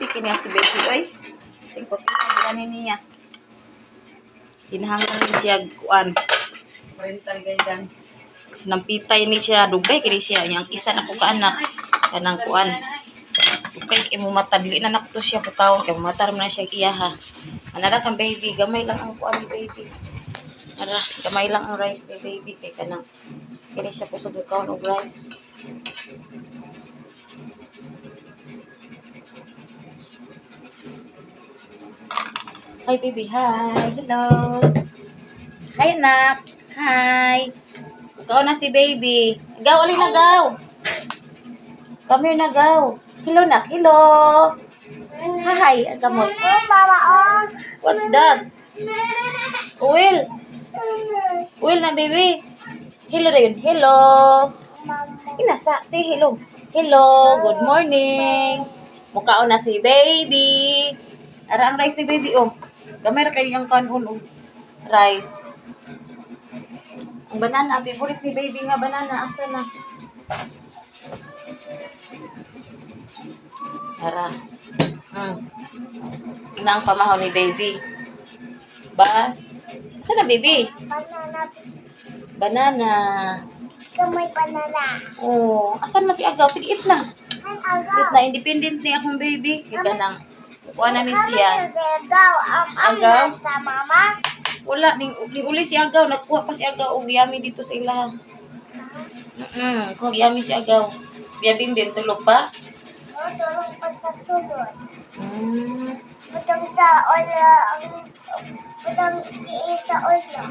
Happy kini si baby oy. Tingkot na niya. Hinahanglan din siya kuan. Parental guidance. Sinampitay ni siya dugay kini siya yang isa na ko ka anak kanang kuan. Dugay kay mo mata dili na nakto siya pagkaon kay mata man na siya iyaha. Anara kang baby, gamay lang ang kuan ni baby. Ara, gamay lang ang rice ni baby kay kanang kini siya kusog kaon og rice. Hi baby, hi. Hello. Hi nak. Hi. Ikaw na si baby. Gaw ali na gaw. Come here na gaw. Hello nak. Hello. Hi. Ang kamot. What's that? Will. Will na baby. Hello na yun. Hello. Inasa. Say hello. Hello. Good morning. Mukhaon na si baby. Ara ang rice ni baby oh. Kamera kayo yung kanon oh. Rice. Ang banana. Favorite ni baby nga banana. Asa na? Ara. Ina ang pamahaw ni baby. Ba? Asa na baby? Banana. Kamay banana. Oh, asan na si Agaw? Sige, eat na. Ang Eat na, independent ni akong baby. Kita nang kuha na ni siya. Agaw. Agaw? Sa mama. Wala, ning uli si Agaw. Nagkuha pa si Agaw og yami dito sa ilahan. Kung yami si Agaw. Biya din tulog pa? O, tulog pag sa sulod. Butang sa ola. Butang sa ola.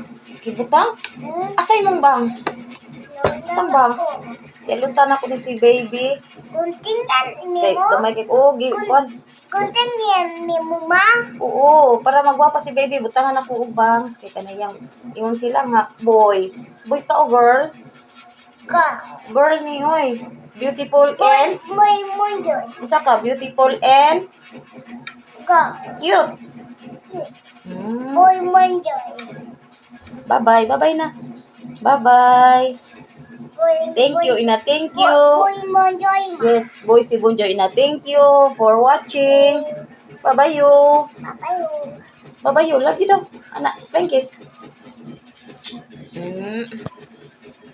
Kibutang? Asay mong bangs? Asang bangs? Yalutan ako ni si baby. Kunting yan, Kay, Mimo. kamay kay, kuhan. Kunting yan, Mimo ma. Oo, para magwapa si baby, butangan ako og bangs. Kay kanayang, ingon sila nga, boy. Boy ka o girl? Ka. Girl ni, oy. Beautiful and, Boy mundoy. isa ka, beautiful and, Ka. cute. Boy mundoy. Bye-bye, bye-bye na. Bye-bye. Thank you, Ina, thank you. Boy mundoy ma. Yes, boy si Bunjoy, Ina, thank you for watching. Bye-bye you. Papayo. Bye-bye you. Love you daw. Anak, flying kiss.